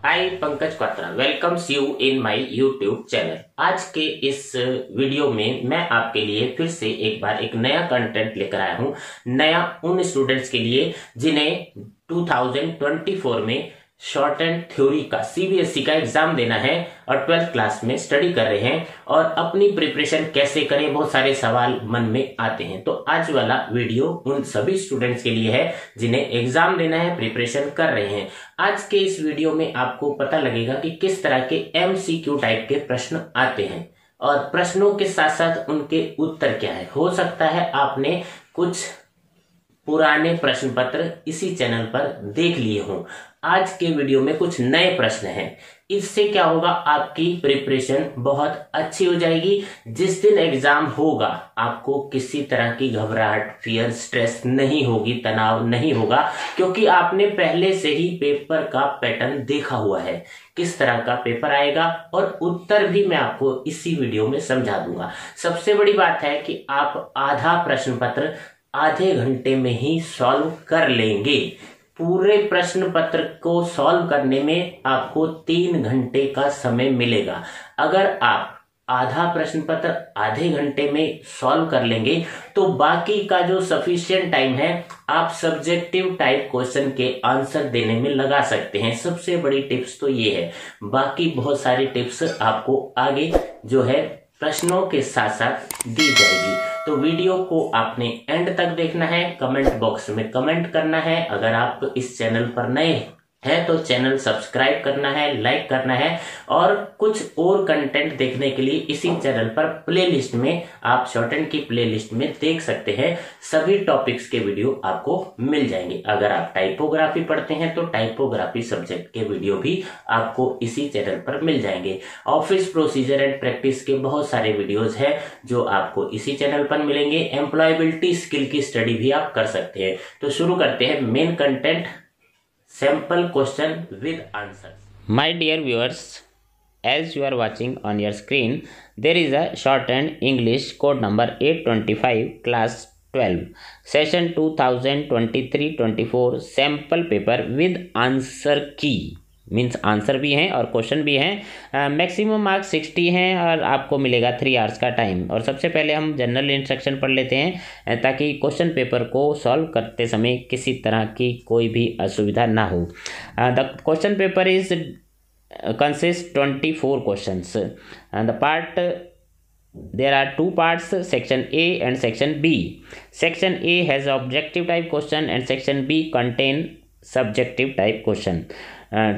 I Pankaj Kwatra welcomes you in my YouTube channel. आज के इस वीडियो में मैं आपके लिए फिर से एक बार एक नया कंटेंट लेकर आया हूं। नया उन स्टूडेंट्स के लिए जिन्हें 2024 में शॉर्ट एंड थ्योरी का सीबीएसई का एग्जाम देना है और 12th क्लास में स्टडी कर रहे हैं और अपनी प्रिपरेशन कैसे करें, बहुत सारे सवाल मन में आते हैं। तो आज वाला वीडियो उन सभी स्टूडेंट्स के लिए है जिन्हें एग्जाम देना है, प्रिपरेशन कर रहे हैं। आज के इस वीडियो में आपको पता लगेगा कि किस तरह के एमसीक्यू टाइप के प्रश्न आते हैं और प्रश्नों के साथ साथ उनके उत्तर क्या है। हो सकता है आपने कुछ पुराने प्रश्न पत्र इसी चैनल पर देख लिए हों। आज के वीडियो में कुछ नए प्रश्न हैं। इससे क्या होगा, आपकी प्रिपरेशन बहुत अच्छी हो जाएगी। जिस दिन एग्जाम होगा आपको किसी तरह की घबराहट, फियर, स्ट्रेस नहीं होगी, तनाव नहीं होगा, क्योंकि आपने पहले से ही पेपर का पैटर्न देखा हुआ है, किस तरह का पेपर आएगा और उत्तर भी मैं आपको इसी वीडियो में समझा दूंगा। सबसे बड़ी बात है कि आप आधा प्रश्न पत्र आधे घंटे में ही सॉल्व कर लेंगे। पूरे प्रश्न पत्र को सॉल्व करने में आपको 3 घंटे का समय मिलेगा। अगर आप आधा प्रश्न पत्र आधे घंटे में सॉल्व कर लेंगे तो बाकी का जो सफिशिएंट टाइम है आप सब्जेक्टिव टाइप क्वेश्चन के आंसर देने में लगा सकते हैं। सबसे बड़ी टिप्स तो ये है, बाकी बहुत सारी टिप्स आपको आगे जो है प्रश्नों के साथ साथ दी जाएगी। तो वीडियो को आपने एंड तक देखना है, कमेंट बॉक्स में कमेंट करना है। अगर आप इस चैनल पर नए हैं तो चैनल सब्सक्राइब करना है, लाइक करना है और कुछ और कंटेंट देखने के लिए इसी चैनल पर प्लेलिस्ट में आप शॉर्ट एंड की प्लेलिस्ट में देख सकते हैं। सभी टॉपिक्स के वीडियो आपको मिल जाएंगे। अगर आप टाइपोग्राफी पढ़ते हैं तो टाइपोग्राफी सब्जेक्ट के वीडियो भी आपको इसी चैनल पर मिल जाएंगे। ऑफिस प्रोसीजर एंड प्रैक्टिस के बहुत सारे वीडियोज है जो आपको इसी चैनल पर मिलेंगे। एम्प्लॉयबिलिटी स्किल की स्टडी भी आप कर सकते हैं। तो शुरू करते हैं main content, sample question with answers. My dear viewers, as you are watching on your screen, there is a shorthand English code number 825 class 12 session 2023-24 sample paper with answer key means answer भी हैं और question भी हैं। Maximum marks 60 हैं और आपको मिलेगा 3 hours का टाइम। और सबसे पहले हम जनरल इंस्ट्रक्शन पढ़ लेते हैं ताकि क्वेश्चन पेपर को सॉल्व करते समय किसी तरह की कोई भी असुविधा ना हो। The question paper is consist 24 questions. The part there are 2 parts, section A and section B. Section A has objective type question and section B contain subjective type question.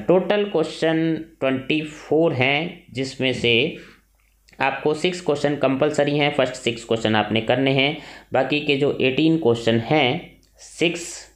Total question 24 हैं जिसमें से आपको 6 question compulsory हैं। First 6 question आपने करने हैं। बाकी के जो 18 क्वेश्चन हैं 6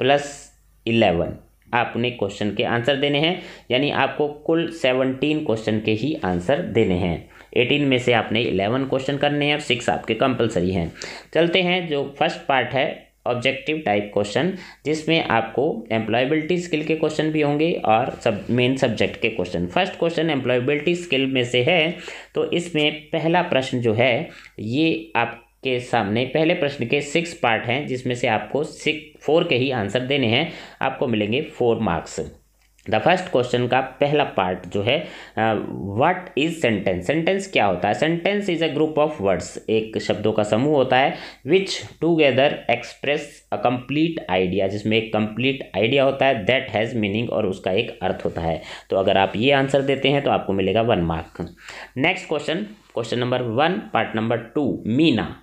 + 11 आपने क्वेश्चन के आंसर देने हैं, यानी आपको कुल 17 क्वेश्चन के ही आंसर देने हैं। 18 में से आपने 11 क्वेश्चन करने हैं और 6 आपके कंपलसरी हैं। चलते हैं जो फर्स्ट पार्ट है ऑब्जेक्टिव टाइप क्वेश्चन, जिसमें आपको एम्प्लॉयबिलिटी स्किल के क्वेश्चन भी होंगे और मेन सब्जेक्ट के question. First question employability skill में से है, तो इसमें पहला प्रश्न जो है ये आपके सामने पहले प्रश्न के 6 पार्ट हैं जिसमें से आपको 4 के ही आंसर देने हैं। आपको मिलेंगे 4 मार्क्स। द फर्स्ट क्वेश्चन का पहला पार्ट जो है व्हाट इज सेंटेंस। सेंटेंस क्या होता है? Sentence is a group of words, एक शब्दों का समूह होता है which together express a complete idea, जिसमें एक कंप्लीट आइडिया होता है दैट हैज़ मीनिंग और उसका एक अर्थ होता है। तो अगर आप ये आंसर देते हैं तो आपको मिलेगा 1 mark. Next question, question number 1 part number 2, Meena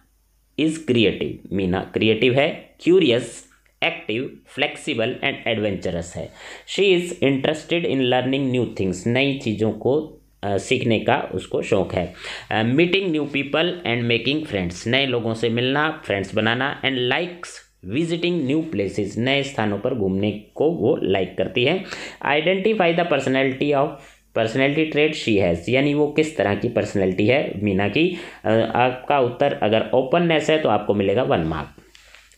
is creative. Meena creative है, curious, active, flexible and adventurous है। She is interested in learning new things, नई चीज़ों को सीखने का उसको शौक है। Meeting new people and making friends, नए लोगों से मिलना, फ्रेंड्स बनाना। And likes visiting new places, नए स्थानों पर घूमने को वो लाइक करती है। Identify the personality trade she has, यानी वो किस तरह की पर्सनैलिटी है मीना की। आपका उत्तर अगर ओपननेस है तो आपको मिलेगा 1 मार्क।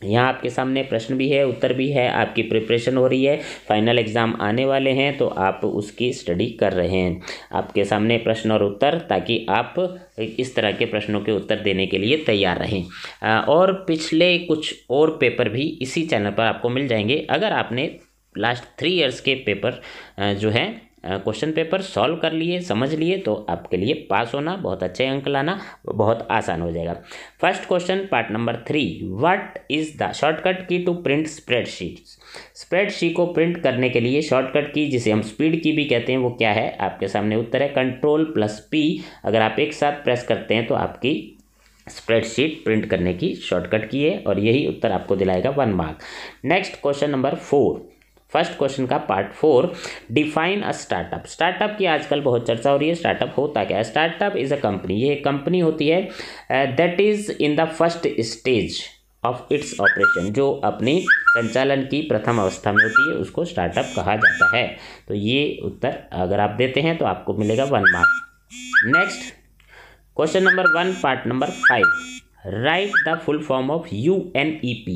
यहाँ आपके सामने प्रश्न भी है, उत्तर भी है, आपकी प्रिपरेशन हो रही है, फाइनल एग्ज़ाम आने वाले हैं तो आप उसकी स्टडी कर रहे हैं। आपके सामने प्रश्न और उत्तर, ताकि आप इस तरह के प्रश्नों के उत्तर देने के लिए तैयार रहें। और पिछले कुछ और पेपर भी इसी चैनल पर आपको मिल जाएंगे। अगर आपने लास्ट 3 ईयर्स के पेपर जो हैं क्वेश्चन पेपर सॉल्व कर लिए, समझ लिए, तो आपके लिए पास होना, बहुत अच्छे अंक लाना बहुत आसान हो जाएगा। First question part number 3, what is the shortcut की टू प्रिंट स्प्रेडशीट। स्प्रेडशीट को प्रिंट करने के लिए शॉर्टकट की, जिसे हम स्पीड की भी कहते हैं, वो क्या है? आपके सामने उत्तर है Ctrl+P। अगर आप एक साथ प्रेस करते हैं तो आपकी स्प्रेडशीट प्रिंट करने की शॉर्टकट की है, और यही उत्तर आपको दिलाएगा 1 mark. Next question number 4, first question का part 4, define a startup. Startup की आजकल बहुत चर्चा हो रही है। स्टार्टअप होता क्या है? स्टार्टअप इज अ कंपनी, ये एक कंपनी होती है that is in the first stage of its operation, जो अपनी संचालन की प्रथम अवस्था में होती है, उसको स्टार्टअप कहा जाता है। तो ये उत्तर अगर आप देते हैं तो आपको मिलेगा 1 mark. Next question number 1 part number 5, write the full form of UNEP।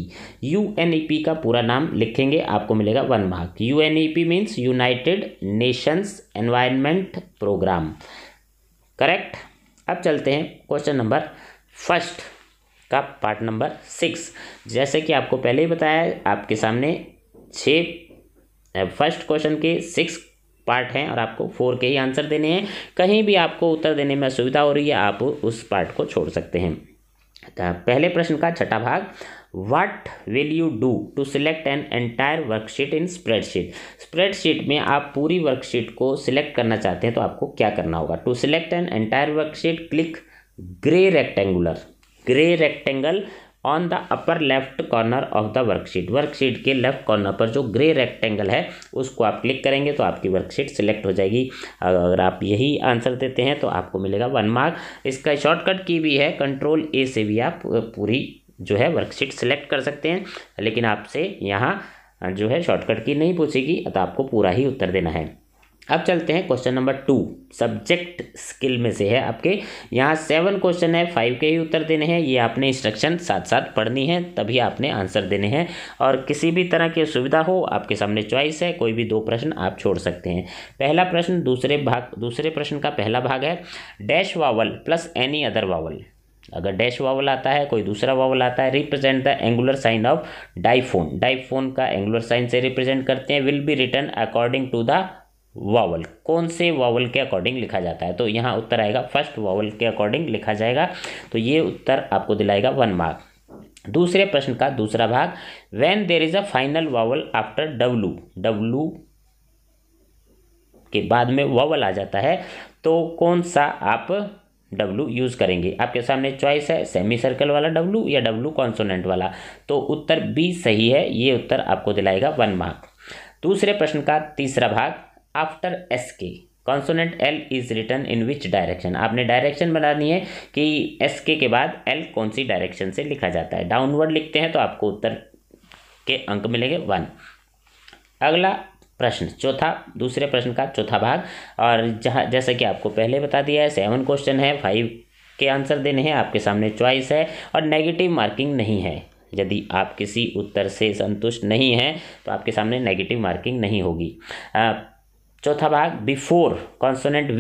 UNEP का पूरा नाम लिखेंगे, आपको मिलेगा 1 mark. UNEP means United Nations Environment Programme, correct. अब चलते हैं क्वेश्चन नंबर फर्स्ट का पार्ट नंबर 6। जैसे कि आपको पहले ही बताया, आपके सामने 6 फर्स्ट क्वेश्चन के 6 पार्ट हैं और आपको 4 के ही आंसर देने हैं। कहीं भी आपको उत्तर देने में असुविधा हो रही है, आप उस पार्ट को छोड़ सकते हैं। पहले प्रश्न का छठा भाग, what will you do to select an entire worksheet in spreadsheet. Spreadsheet में आप पूरी वर्कशीट को सिलेक्ट करना चाहते हैं तो आपको क्या करना होगा? To select an entire worksheet, click grey rectangle on the upper left corner of the worksheet. Worksheet के लेफ्ट कॉर्नर पर जो ग्रे रेक्टेंगल है उसको आप क्लिक करेंगे तो आपकी वर्कशीट सिलेक्ट हो जाएगी। अगर आप यही आंसर देते हैं तो आपको मिलेगा 1 मार्क। इसका शॉर्टकट की भी है, Ctrl+A से भी आप पूरी जो है वर्कशीट सिलेक्ट कर सकते हैं, लेकिन आपसे यहाँ जो है शॉर्टकट की नहीं पूछेगी, तो आपको पूरा ही उत्तर देना है। अब चलते हैं क्वेश्चन नंबर 2, सब्जेक्ट स्किल में से है आपके। यहाँ 7 क्वेश्चन है, 5 के ही उत्तर देने हैं। ये आपने इंस्ट्रक्शन साथ साथ पढ़नी है, तभी आपने आंसर देने हैं। और किसी भी तरह की असुविधा हो, आपके सामने चॉइस है, कोई भी 2 प्रश्न आप छोड़ सकते हैं। पहला प्रश्न दूसरे प्रश्न का पहला भाग है, dash vowel plus any other vowel. अगर डैश वावल आता है, कोई दूसरा वावल आता है, represent the angular sign of diphone. Diphone का एंगुलर साइन से रिप्रेजेंट करते हैं। Will be written according to the vowel. कौन से वावल के अकॉर्डिंग लिखा जाता है? तो यहाँ उत्तर आएगा फर्स्ट वावल के अकॉर्डिंग लिखा जाएगा। तो ये उत्तर आपको दिलाएगा 1 मार्क। दूसरे प्रश्न का दूसरा भाग, when there is a final vowel after W के बाद में वावल आ जाता है, तो कौन सा आप W यूज़ करेंगे? आपके सामने चॉइस है, सेमी सर्कल वाला W या W कॉन्सोनेंट वाला। तो उत्तर B सही है, ये उत्तर आपको दिलाएगा 1 मार्क। दूसरे प्रश्न का तीसरा भाग, after SK consonant L is written in which direction. आपने डायरेक्शन बनानी है कि SK के बाद L कौन सी डायरेक्शन से लिखा जाता है। डाउनवर्ड लिखते हैं तो आपको उत्तर के अंक मिलेंगे 1। अगला प्रश्न दूसरे प्रश्न का चौथा भाग, और जैसा कि आपको पहले बता दिया है, 7 क्वेश्चन है, 5 के आंसर देने हैं। आपके सामने चॉइस है और नेगेटिव मार्किंग नहीं है। यदि आप किसी उत्तर से संतुष्ट नहीं हैं तो आपके सामने नेगेटिव मार्किंग नहीं होगी। चौथा भाग, बिफोर कॉन्सोनेंट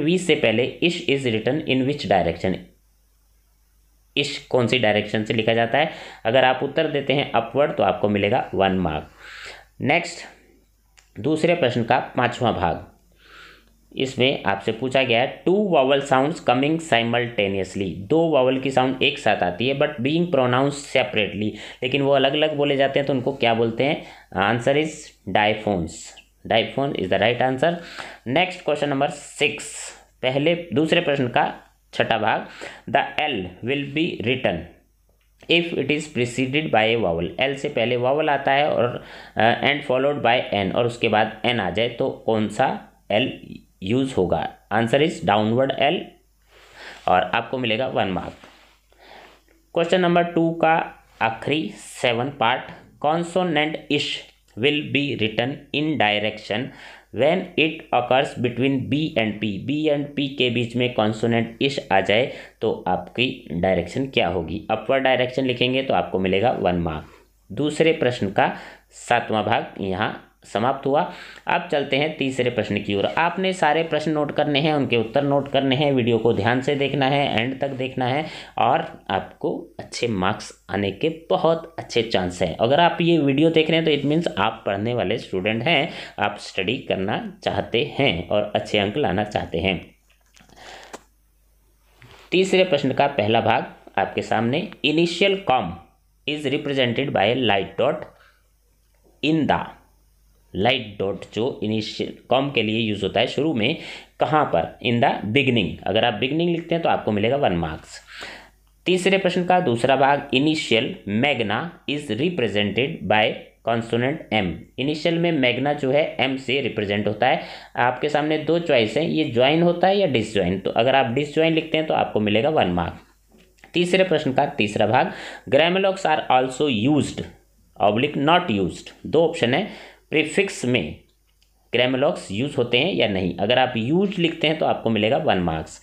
V से पहले ish is written in which direction. Ish कौन सी डायरेक्शन से लिखा जाता है? अगर आप उत्तर देते हैं अपवर्ड तो आपको मिलेगा 1 मार्क। नेक्स्ट दूसरे प्रश्न का 5वां भाग, इसमें आपसे पूछा गया है, 2 vowel sounds coming simultaneously. 2 vowel की साउंड एक साथ आती है बट बीइंग प्रोनाउंस सेपरेटली, लेकिन वो अलग अलग बोले जाते हैं, तो उनको क्या बोलते हैं? Answer is diphones. Diphone is the right answer. Next question number 6, दूसरे प्रश्न का छठा भाग, the L will be written if it is preceded by a vowel. L से पहले वावल आता है और एंड फॉलोड बाय N, और उसके बाद N आ जाए तो कौन सा L यूज होगा? आंसर इज डाउनवर्ड L, और आपको मिलेगा 1 मार्क। क्वेश्चन नंबर 2 का आखिरी 7 पार्ट, कॉन्सोनेंट इश will be written in direction when it occurs between B and P। B and P के बीच में कॉन्सोनेंट इश आ जाए तो आपकी डायरेक्शन क्या होगी? अपवर्ड डायरेक्शन लिखेंगे तो आपको मिलेगा 1 मार्क। दूसरे प्रश्न का 7वां भाग, यहाँ समाप्त हुआ। अब चलते हैं तीसरे प्रश्न की ओर। आपने सारे प्रश्न नोट करने हैं, उनके उत्तर नोट करने हैं, वीडियो को ध्यान से देखना है, एंड तक देखना है और आपको अच्छे मार्क्स आने के बहुत अच्छे चांस हैं। अगर आप ये वीडियो देख रहे हैं तो इट मीन्स आप पढ़ने वाले स्टूडेंट हैं, आप स्टडी करना चाहते हैं और अच्छे अंक लाना चाहते हैं। तीसरे प्रश्न का पहला भाग आपके सामने, initial com is represented by light dot in the. Light dot जो इनिशियल कॉम के लिए यूज होता है शुरू में, कहाँ पर? In the beginning. अगर आप बिगनिंग लिखते हैं तो आपको मिलेगा 1 मार्क्स। तीसरे प्रश्न का दूसरा भाग, initial magna is represented by consonant M. Initial में मैग्ना जो है एम से रिप्रेजेंट होता है। आपके सामने 2 चॉइस हैं, ये ज्वाइन होता है या डिसज्वाइन। तो अगर आप डिसज्वाइन लिखते हैं तो आपको मिलेगा 1 मार्क। तीसरे प्रश्न का तीसरा भाग, grammalogues are also used oblique not used. 2 option है, प्रीफिक्स में ग्रामेलॉक्स यूज होते हैं या नहीं। अगर आप यूज लिखते हैं तो आपको मिलेगा 1 मार्क्स।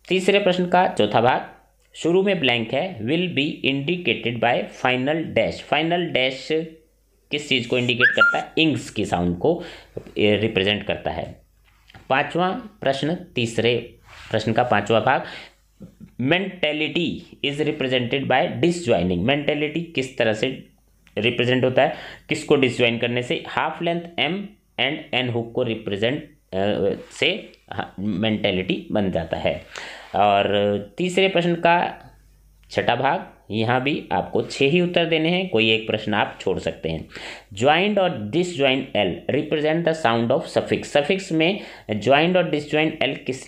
तीसरे प्रश्न का चौथा भाग, शुरू में ब्लैंक है, will be indicated by final dash. Final dash किस चीज़ को इंडिकेट करता है? इंग्स की साउंड को रिप्रेजेंट करता है। पांचवा प्रश्न, तीसरे प्रश्न का पांचवा भाग, mentality is represented by disjoining. Mentality किस तरह से रिप्रेजेंट होता है? किसको डिसज्वाइन करने से? Half length M and N hook को रिप्रेजेंट से मेंटेलिटी बन जाता है। और तीसरे प्रश्न का छठा भाग, यहाँ भी आपको 6 ही उत्तर देने हैं, कोई एक प्रश्न आप छोड़ सकते हैं। ज्वाइंट और disjoint L represent the sound of suffix. Suffix में ज्वाइंट और डिसज्वाइंट एल किस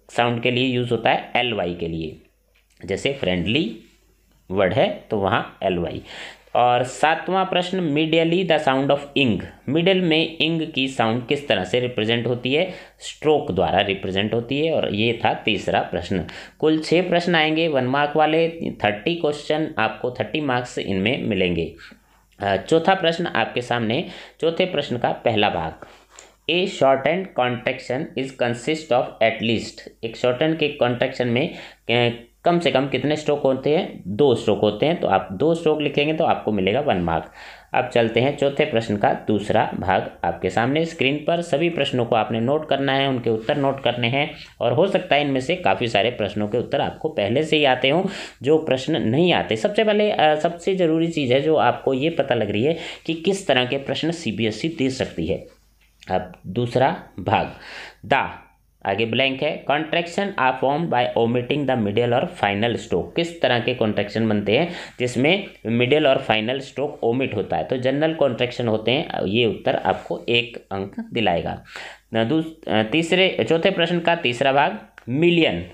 साउंड के लिए यूज होता है? एल वाई के लिए। जैसे फ्रेंडली वर्ड है तो वहाँ एल वाई। और सातवां प्रश्न, मिडियली द साउंड ऑफ इंग। मिडिल में इंग की साउंड किस तरह से रिप्रेजेंट होती है? स्ट्रोक द्वारा रिप्रेजेंट होती है। और ये था तीसरा प्रश्न। कुल 6 प्रश्न आएंगे 1 मार्क वाले, 30 क्वेश्चन, आपको 30 मार्क्स इनमें मिलेंगे। चौथा प्रश्न आपके सामने, चौथे प्रश्न का पहला भाग, ए short and contraction is consist of at least. एक शॉर्ट एंड के कॉन्ट्रैक्शन में कम से कम कितने स्ट्रोक होते हैं? 2 स्ट्रोक होते हैं। तो आप 2 स्ट्रोक लिखेंगे तो आपको मिलेगा 1 मार्क। अब चलते हैं चौथे प्रश्न का दूसरा भाग आपके सामने स्क्रीन पर। सभी प्रश्नों को आपने नोट करना है, उनके उत्तर नोट करने हैं और हो सकता है इनमें से काफ़ी सारे प्रश्नों के उत्तर आपको पहले से ही आते हों। जो प्रश्न नहीं आते, सबसे पहले सबसे ज़रूरी चीज़ है जो आपको ये पता लग रही है कि किस तरह के प्रश्न CBSE दे सकती है। अब दूसरा भाग, द आगे ब्लैंक है, contractions are formed by omitting the middle और फाइनल स्ट्रोक। किस तरह के कॉन्ट्रैक्शन बनते हैं जिसमें मिडिल और फाइनल स्ट्रोक ओमिट होता है? तो जनरल कॉन्ट्रैक्शन होते हैं। ये उत्तर आपको 1 अंक दिलाएगा। चौथे प्रश्न का तीसरा भाग, million.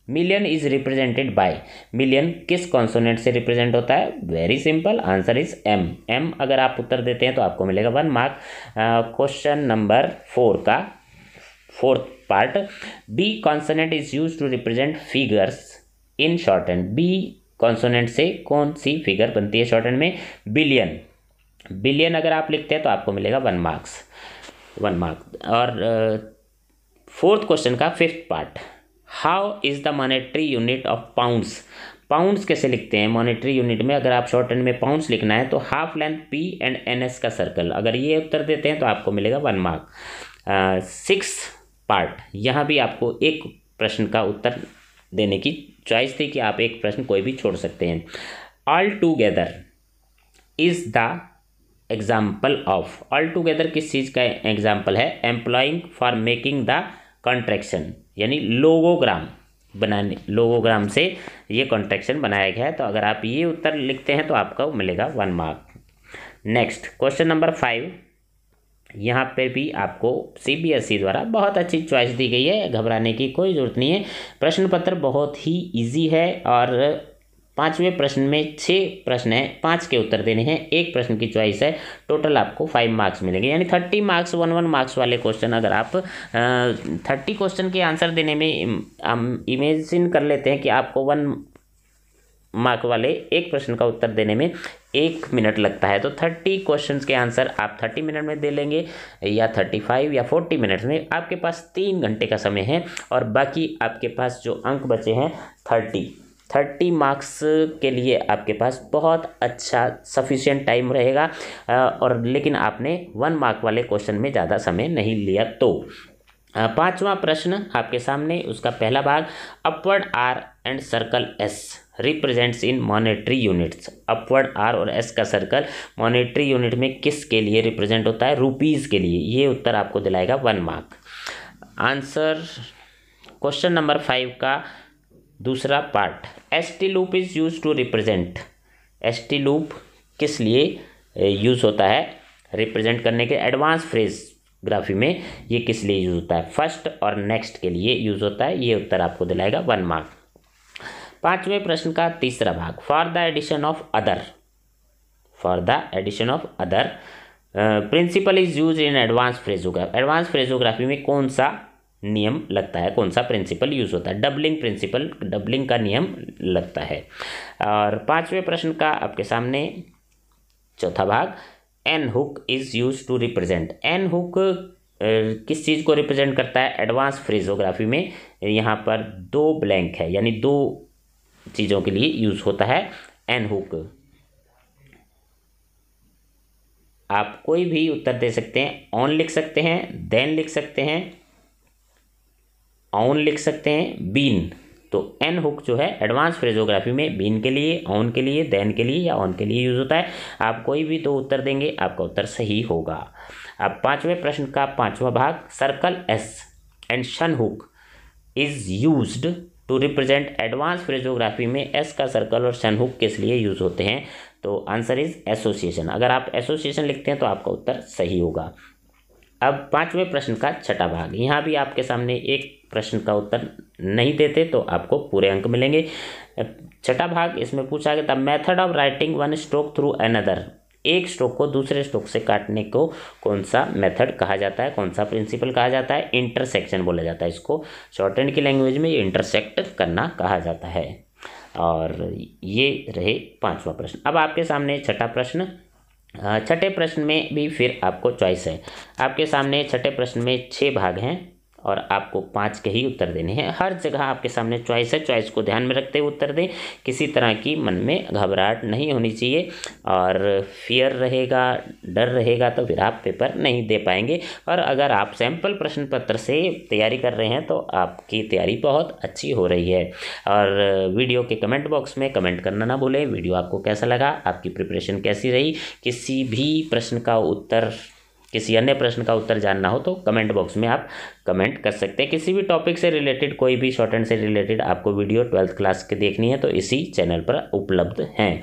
Million is represented by. Million किस कॉन्सोनेंट से रिप्रेजेंट होता है? Very simple, answer is M. M अगर आप उत्तर देते हैं तो आपको मिलेगा 1 मार्क। क्वेश्चन नंबर 4 का 4th part, B consonant is use to represent figures in shorthand. B consonant से कौन सी फिगर बनती है शॉर्ट हैंड में? बिलियन। बिलियन अगर आप लिखते हैं तो आपको मिलेगा 1 मार्क्स, 1 मार्क। और 4th क्वेश्चन का 5th part, how is the monetary unit of pounds. Pounds कैसे लिखते हैं मॉनेटरी यूनिट में? अगर आप शॉर्ट हैंड में पाउंड्स लिखना है तो half length P and NS का सर्कल। अगर ये उत्तर देते हैं तो आपको मिलेगा 1 मार्क। 6th पार्ट, यहाँ भी आपको एक प्रश्न का उत्तर देने की चॉइस थी कि आप एक प्रश्न कोई भी छोड़ सकते हैं। All together is the example of. All together किस चीज़ का एग्जाम्पल है? Employing for making the contraction, यानी लोगोग्राम बनाने, लोगोग्राम से ये कॉन्ट्रैक्शन बनाया गया है। तो अगर आप ये उत्तर लिखते हैं तो आपको मिलेगा 1 मार्क। नेक्स्ट क्वेश्चन नंबर 5, यहाँ पर भी आपको CBSE द्वारा बहुत अच्छी चॉइस दी गई है, घबराने की कोई ज़रूरत नहीं है। प्रश्न पत्र बहुत ही इजी है और 5वें प्रश्न में 6 प्रश्न हैं, 5 के उत्तर देने हैं, 1 प्रश्न की चॉइस है। टोटल आपको 5 मार्क्स मिलेंगे, यानी 30 मार्क्स 1 मार्क्स वाले क्वेश्चन। अगर आप 30 क्वेश्चन के आंसर देने में हम इमेजिन कर लेते हैं कि आपको 1 मार्क वाले 1 प्रश्न का उत्तर देने में 1 मिनट लगता है, तो 30 क्वेश्चंस के आंसर आप 30 मिनट में दे लेंगे या 35 या 40 मिनट्स में। आपके पास 3 घंटे का समय है और बाकी आपके पास जो अंक बचे हैं 30 मार्क्स के लिए आपके पास बहुत अच्छा सफिशिएंट टाइम रहेगा, और लेकिन आपने 1 मार्क वाले क्वेश्चन में ज़्यादा समय नहीं लिया। तो 5वां प्रश्न आपके सामने, उसका पहला भाग, upward R and circle S represents in monetary units. Upward R और एस का सर्कल मॉनेटरी यूनिट में किस के लिए रिप्रेजेंट होता है? रुपीज़ के लिए। ये उत्तर आपको दिलाएगा 1 मार्क। आंसर क्वेश्चन नंबर 5 का दूसरा part, ST loop is use to represent. ST loop किस लिए यूज होता है रिप्रेजेंट करने के? एडवांस फ्रेज ग्राफी में ये किस लिए यूज होता है? फर्स्ट और नेक्स्ट के लिए यूज होता है। ये उत्तर आपको दिलाएगा 1 मार्क। 5वें प्रश्न का तीसरा भाग, for the addition of other, for the addition of other principle is use in advance phraseography. Advance phraseography में कौन सा नियम लगता है, कौन सा प्रिंसिपल यूज होता है? डबलिंग प्रिंसिपल, डबलिंग का नियम लगता है। और 5वें प्रश्न का आपके सामने चौथा भाग, N hook is use to represent. N hook किस चीज़ को रिप्रेजेंट करता है? एडवांस फ्रेजोग्राफी में यहाँ पर 2 ब्लैंक है, यानी 2 चीज़ों के लिए यूज होता है एन हुक। आप कोई भी उत्तर दे सकते हैं, ऑन लिख सकते हैं, देन लिख सकते हैं, ऑन लिख सकते हैं, बीन। तो एन हुक जो है एडवांस फ्रेजोग्राफी में बीन के लिए, ऑन के लिए, देन के लिए या ऑन के लिए यूज होता है। आप कोई भी 2 उत्तर देंगे, आपका उत्तर सही होगा। अब 5वें प्रश्न का 5वां भाग, circle S and shun hook is used to represent. Advance phraseography में एस का सर्कल और शन हुक किस लिए यूज होते हैं? तो आंसर इज एसोसिएशन। अगर आप एसोसिएशन लिखते हैं तो आपका उत्तर सही होगा। अब 5वें प्रश्न का छठा भाग, यहाँ भी आपके सामने एक प्रश्न का उत्तर नहीं देते तो आपको पूरे अंक मिलेंगे। छठा भाग, इसमें पूछा गया था, method of writing 1 stroke through another. एक स्ट्रोक को दूसरे स्ट्रोक से काटने को कौन सा मेथड कहा जाता है, कौन सा प्रिंसिपल कहा जाता है? इंटरसेक्शन बोला जाता है इसको। शॉर्ट हैंड की लैंग्वेज में इंटरसेक्ट करना कहा जाता है। और ये रहे 5वां प्रश्न। अब आपके सामने छठा प्रश्न। छठे प्रश्न में भी फिर आपको चॉइस है। आपके सामने छठे प्रश्न में 6 भाग हैं और आपको 5 के ही उत्तर देने हैं। हर जगह आपके सामने चॉइस है, चॉइस को ध्यान में रखते हुए उत्तर दें। किसी तरह की मन में घबराहट नहीं होनी चाहिए, और फियर रहेगा, डर रहेगा तो फिर आप पेपर नहीं दे पाएंगे। और अगर आप सैंपल प्रश्न पत्र से तैयारी कर रहे हैं तो आपकी तैयारी बहुत अच्छी हो रही है। और वीडियो के कमेंट बॉक्स में कमेंट करना ना भूलें, वीडियो आपको कैसा लगा, आपकी प्रिपरेशन कैसी रही। किसी भी प्रश्न का उत्तर, किसी अन्य प्रश्न का उत्तर जानना हो तो कमेंट बॉक्स में आप कमेंट कर सकते हैं। किसी भी टॉपिक से रिलेटेड, कोई भी शॉर्ट हैंड से रिलेटेड आपको वीडियो 12th क्लास के देखनी है तो इसी चैनल पर उपलब्ध हैं।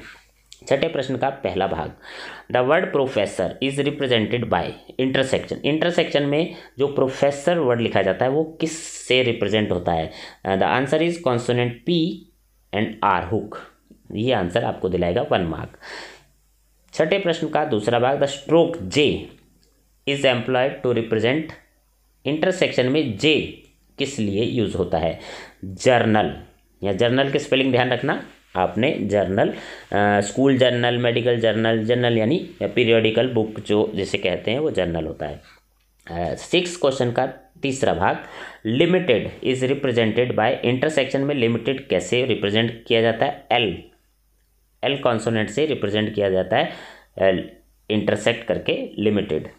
छठे प्रश्न का पहला भाग, the word professor is represented bye intersection. Intersection में जो प्रोफेसर वर्ड लिखा जाता है वो किस से रिप्रेजेंट होता है? The answer is consonant P and R hook. ये आंसर आपको दिलाएगा 1 मार्क। छठे प्रश्न का दूसरा भाग, the stroke J is employed to represent. Intersection में जे किस लिए यूज होता है? जर्नल, या जर्नल की स्पेलिंग ध्यान रखना आपने। Journal, school journal, medical journal, journal यानी पीरियोडिकल बुक जो जिसे कहते हैं वो जर्नल होता है। 6 क्वेश्चन का तीसरा भाग, limited is represented bye. Intersection में लिमिटेड कैसे रिप्रेजेंट किया जाता है? एल कॉन्सोनेंट से रिप्रेजेंट किया जाता है, इंटरसेक्ट करके लिमिटेड।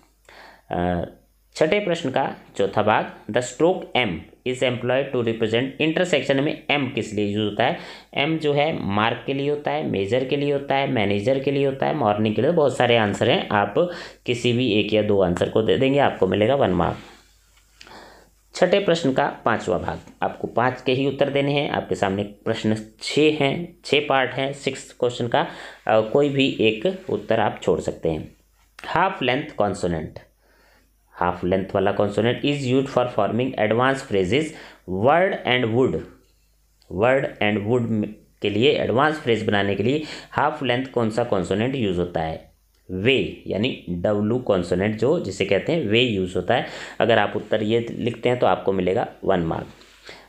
छठे प्रश्न का चौथा भाग, the stroke M is employed to represent. Intersection में एम किस लिए यूज होता है? एम जो है मार्क के लिए होता है, मेजर के लिए होता है, मैनेजर के लिए होता है, मॉर्निंग के लिए। बहुत सारे आंसर हैं, आप किसी भी 1 या 2 आंसर को दे देंगे, आपको मिलेगा 1 मार्क। छठे प्रश्न का 5वां भाग, आपको 5 के ही उत्तर देने हैं। आपके सामने प्रश्न 6 हैं, 6 पार्ट हैं 6 क्वेश्चन का। कोई भी एक उत्तर आप छोड़ सकते हैं। Half length consonant, half length वाला consonant is use for forming advance phrases. Word and would, word and would के लिए एडवांस फ्रेज बनाने के लिए हाफ लेंथ कौन सा कॉन्सोनेंट यूज होता है? वे, यानी डब्लू कॉन्सोनेंट जो जिसे कहते हैं वे यूज होता है। अगर आप उत्तर ये लिखते हैं तो आपको मिलेगा 1 मार्क।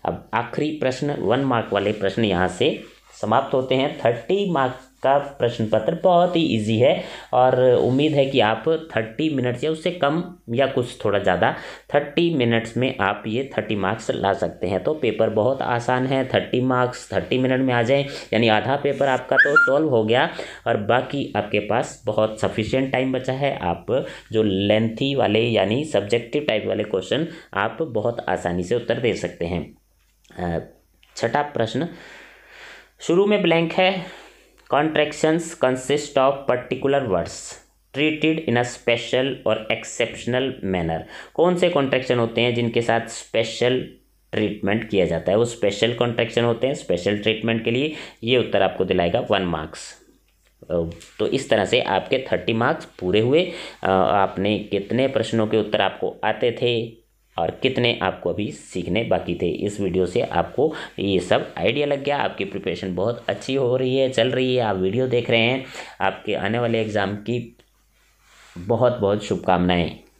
अब आखिरी प्रश्न, 1 मार्क वाले प्रश्न यहाँ से समाप्त होते हैं। 30 मार्क का प्रश्न पत्र बहुत ही इजी है और उम्मीद है कि आप 30 मिनट्स या उससे कम या कुछ थोड़ा ज़्यादा 30 मिनट्स में आप ये 30 मार्क्स ला सकते हैं। तो पेपर बहुत आसान है, 30 मार्क्स 30 मिनट में आ जाए, यानी आधा पेपर आपका तो सॉल्व हो गया और बाकी आपके पास बहुत सफिशिएंट टाइम बचा है। आप जो लेंथी वाले यानी सब्जेक्टिव टाइप वाले क्वेश्चन आप बहुत आसानी से उत्तर दे सकते हैं। छठा प्रश्न, शुरू में ब्लैंक है। Contractions consist of particular words treated in a special और एक्सेप्शनल मैनर। कौन से कॉन्ट्रैक्शन होते हैं जिनके साथ स्पेशल ट्रीटमेंट किया जाता है? वो स्पेशल कॉन्ट्रैक्शन होते हैं स्पेशल ट्रीटमेंट के लिए। ये उत्तर आपको दिलाएगा 1 मार्क्स। तो इस तरह से आपके 30 मार्क्स पूरे हुए। आपने कितने प्रश्नों के उत्तर आपको आते थे और कितने आपको अभी सीखने बाकी थे? इस वीडियो से आपको ये सब आइडिया लग गया। आपकी प्रिपरेशन बहुत अच्छी हो रही है, चल रही है, आप वीडियो देख रहे हैं। आपके आने वाले एग्ज़ाम की बहुत बहुत शुभकामनाएं।